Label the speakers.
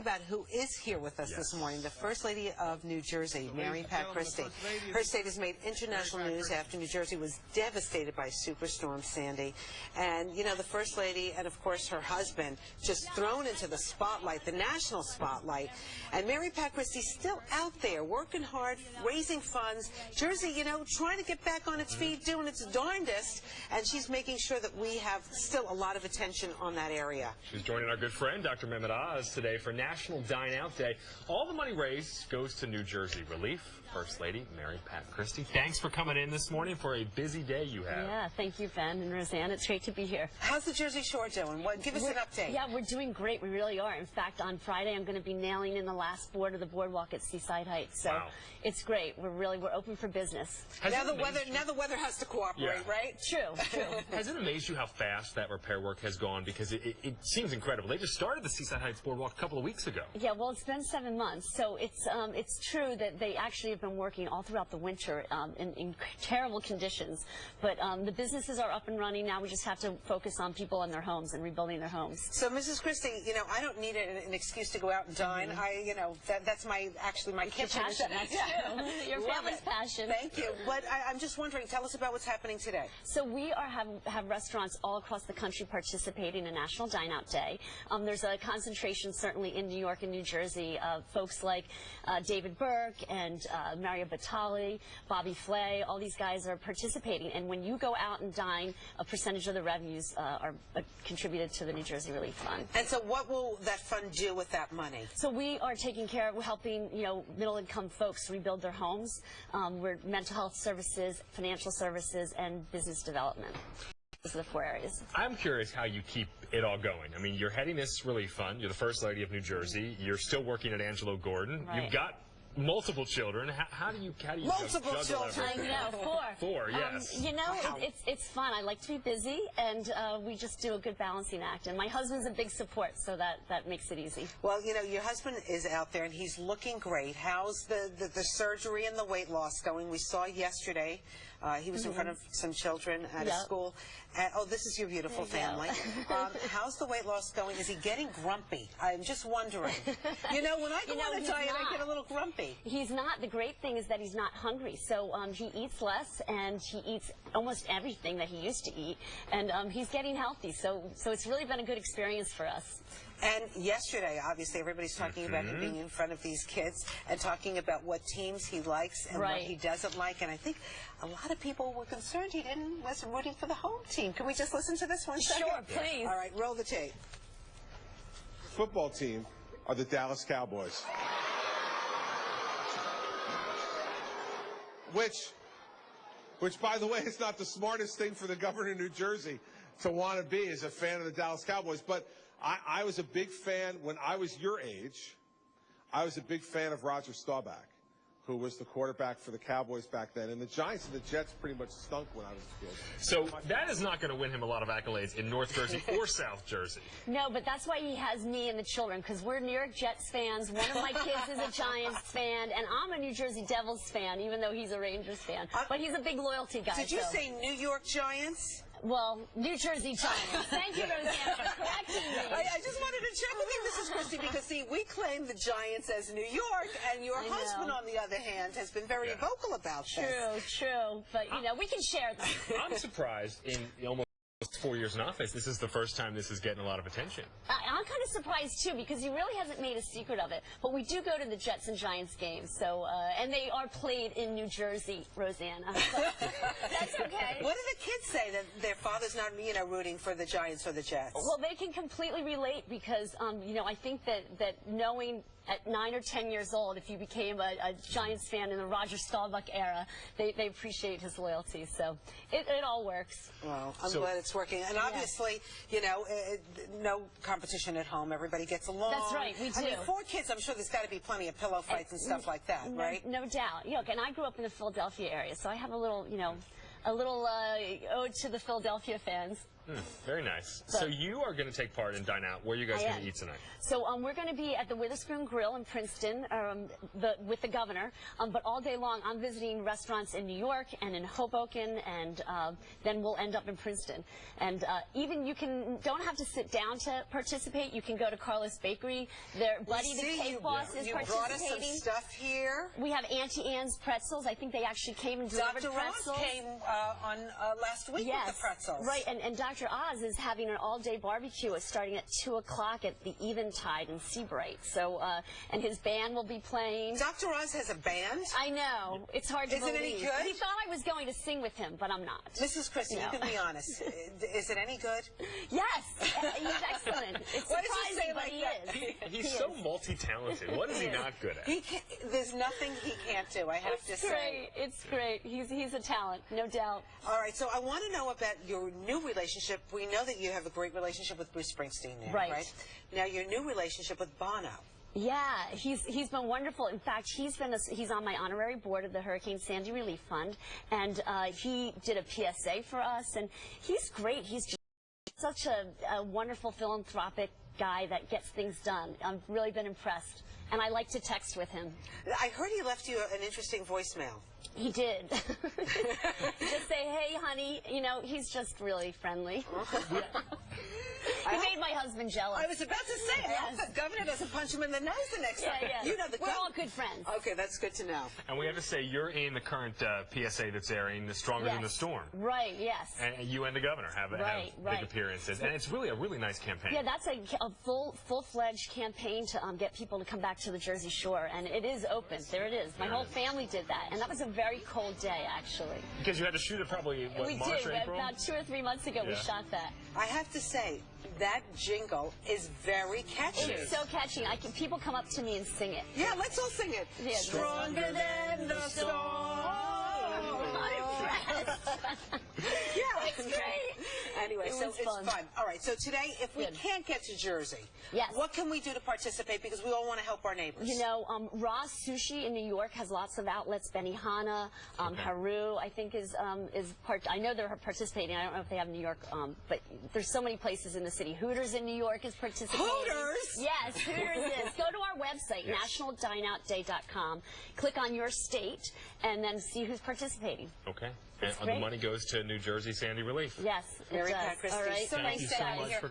Speaker 1: about who is here with us this morning, the First Lady of New Jersey, Mary Pat Christie. Her state has made international news after New Jersey was devastated by Superstorm Sandy. And, you know, the First Lady and, of course, her husband just thrown into the spotlight, the national spotlight. And Mary Pat Christie's still out there working hard, raising funds. Jersey, you know, trying to get back on its feet, doing its darndest. And she's making sure that we have still a lot of attention on that area.
Speaker 2: She's joining our good friend, Dr. Mehmet Oz, today for National Dine Out Day. All the money raised goes to New Jersey Relief. First Lady Mary Pat Christie, thanks for coming in this morning for a busy day you have.
Speaker 3: Yeah, thank you, Ben and Roseanne. It's great to be here.
Speaker 1: How's the Jersey Shore doing? Give us an update.
Speaker 3: Yeah, we're doing great. We really are. In fact, on Friday, I'm going to be nailing in the last board of the boardwalk at Seaside Heights. So it's great. We're open for business.
Speaker 1: Now the weather has to cooperate, right?
Speaker 3: True.
Speaker 2: Has it amazed you how fast that repair work has gone? Because it seems incredible. They just started the Seaside Heights boardwalk a couple of weeks ago.
Speaker 3: Yeah, well, it's been 7 months, so it's true that they actually have been working all throughout the winter in terrible conditions. But the businesses are up and running now. We just have to focus on people in their homes and rebuilding their homes.
Speaker 1: So, Mrs. Christie, you know, I don't need an excuse to go out and dine. That's actually my kitchen.
Speaker 3: Passion. That's true. Your family's passion.
Speaker 1: Thank you. But I'm just wondering, tell us about what's happening today.
Speaker 3: So we have restaurants all across the country participating in National Dine Out Day. There's a concentration certainly in New York and New Jersey of folks like David Burke and Mario Batali, Bobby Flay. All these guys are participating. And when you go out and dine, a percentage of the revenues are contributed to the New Jersey Relief Fund.
Speaker 1: And so what will that fund do with that money? So
Speaker 3: we are taking care of helping, you know, middle-income folks rebuild their homes. We're mental health services, financial services, and business development. Those are the 4 areas.
Speaker 2: I'm curious how you keep it all going. I mean, you're heading this relief fund. You're the First Lady of New Jersey. You're still working at Angelo Gordon.
Speaker 3: Right.
Speaker 2: You've got multiple children. How do you
Speaker 1: multiple
Speaker 2: juggle
Speaker 1: children?
Speaker 2: everything?
Speaker 3: I know, 4.
Speaker 2: 4, yes.
Speaker 3: You know, it's fun. I like to be busy, and we just do a good balancing act. And my husband's a big support, so that makes it easy.
Speaker 1: Well, you know, your husband is out there, and he's looking great. How's the surgery and the weight loss going? We saw yesterday. He was in front of some children at a school. Oh, this is your beautiful family. How's the weight loss going? Is he getting grumpy? I'm just wondering. You know, when I go on a diet, I get a little grumpy.
Speaker 3: He's not. The great thing is that he's not hungry. So he eats less, and he eats almost everything that he used to eat. And he's getting healthy. So it's really been a good experience for us.
Speaker 1: And yesterday, obviously, everybody's talking about him being in front of these kids and talking about what teams he likes and what he doesn't like. And I think a lot of people were concerned he wasn't rooting for the home team. Can we just listen to this one second?
Speaker 3: Sure, please.
Speaker 1: All right, roll the tape.
Speaker 4: Football team are the Dallas Cowboys. Which, by the way, is not the smartest thing for the governor of New Jersey to want to be as a fan of the Dallas Cowboys. But I was a big fan, when I was your age, I was a big fan of Roger Staubach, who was the quarterback for the Cowboys back then. And the Giants and the Jets pretty much stunk when I was a kid.
Speaker 2: So that is not going to win him a lot of accolades in North Jersey or South Jersey.
Speaker 3: No, but that's why he has me and the children, because we're New York Jets fans. One of my kids is a Giants fan, and I'm a New Jersey Devils fan, even though he's a Rangers fan. But he's a big loyalty guy.
Speaker 1: Did you say New York Giants?
Speaker 3: Well, New Jersey Giants. Thank you, Roseanne, for correcting me.
Speaker 1: I just wanted to check with you, Mrs. Christie, because, see, we claim the Giants as New York, and your husband, on the other hand, has been very vocal about this.
Speaker 3: True. But, you know, we can share them.
Speaker 2: I'm surprised in almost 4 years in office, this is the first time this is getting a lot of attention.
Speaker 3: I'm kind of surprised, too, because he really hasn't made a secret of it. But we do go to the Jets and Giants games, so, and they are played in New Jersey, Roseanne. That's okay.
Speaker 1: What do the kids say, that their father's not, you know, rooting for the Giants or the Jets?
Speaker 3: Well, they can completely relate because, you know, I think that knowing at 9 or 10 years old, if you became a Giants fan in the Roger Staubach era, they appreciate his loyalty. So it all works.
Speaker 1: Well, I'm glad it's working. And obviously, you know, no competition at home. Everybody gets along.
Speaker 3: That's right, we do.
Speaker 1: I mean, 4 kids, I'm sure there's got to be plenty of pillow fights and stuff like that, right?
Speaker 3: No doubt. Look, and I grew up in the Philadelphia area, so I have a little, you know, ode to the Philadelphia fans.
Speaker 2: Very nice. So you are going to take part in Dine Out. Where are you guys going to eat tonight?
Speaker 3: So we're going to be at the Witherspoon Grill in Princeton with the governor. But all day long, I'm visiting restaurants in New York and in Hoboken, and then we'll end up in Princeton. And even don't have to sit down to participate. You can go to Carlos Bakery. Their Buddy the Cake Boss is participating.
Speaker 1: You brought us some stuff here.
Speaker 3: We have Auntie Anne's pretzels. I think they actually came and delivered pretzels.
Speaker 1: Dr. Ross came on last week with the pretzels.
Speaker 3: Right, and Dr. Oz is having an all-day barbecue starting at 2 o'clock at the Eventide in Seabright. So, and his band will be playing.
Speaker 1: Dr. Oz has a band?
Speaker 3: I know. It's hard to believe.
Speaker 1: Is it any good?
Speaker 3: He thought I was going to sing with him, but I'm not.
Speaker 1: Mrs. Christie, you can be honest. Is it any good?
Speaker 3: Yes. He's excellent. It's surprising, but he is.
Speaker 2: He's so multi-talented. What is he not good at?
Speaker 1: There's nothing he can't do, I have to say.
Speaker 3: It's great. He's a talent, no doubt.
Speaker 1: All right, so I want to know about your new relationship. We know that you have a great relationship with Bruce Springsteen now, right? Now, your new relationship with Bono.
Speaker 3: Yeah, he's been wonderful. In fact, he's on my honorary board of the Hurricane Sandy Relief Fund, and he did a PSA for us, and he's great. He's just such a wonderful philanthropic guy that gets things done. I've really been impressed, and I like to text with him.
Speaker 1: I heard he left you an interesting voicemail.
Speaker 3: He did. Just say, hey, honey. You know, he's just really friendly. He made my husband jealous.
Speaker 1: I was about to say, I hope the governor doesn't punch him in the nose the next time.
Speaker 3: Yeah.
Speaker 1: You know,
Speaker 3: we're all good friends.
Speaker 1: Okay, that's good to know.
Speaker 2: And we have to say, you're in the current PSA that's airing, Stronger Than the Storm.
Speaker 3: Right, yes.
Speaker 2: And you and the governor have big appearances. And it's really a really nice campaign.
Speaker 3: Yeah, that's a full-fledged campaign to get people to come back to the Jersey Shore. And it is open. There it is. My whole family did that. And that was a very cold day, actually.
Speaker 2: Because you had to shoot it probably, March or April?
Speaker 3: About 2 or 3 months ago, we shot that.
Speaker 1: I have to say, that jingle is very catchy.
Speaker 3: It's so catchy. People come up to me and sing it.
Speaker 1: Yeah, let's all sing it.
Speaker 3: Yeah,
Speaker 1: Stronger than the storm. Yeah, it's great. Anyway, so it's fun. All right, so today, if we can't get to Jersey, what can we do to participate? Because we all want to help our neighbors.
Speaker 3: You know, Ross Sushi in New York has lots of outlets. Benihana, Haru, I think is part. I know they're participating. I don't know if they have New York, but there's so many places in the city. Hooters in New York is participating.
Speaker 1: Hooters?
Speaker 3: Yes, Hooters is. Go to our website, nationaldineoutday.com. Click on your state, and then see who's participating.
Speaker 2: Okay. And the money goes to New Jersey Sandy Relief.
Speaker 3: Yes,
Speaker 1: Mary Pat Christie.
Speaker 3: All right.
Speaker 2: Thank you so much for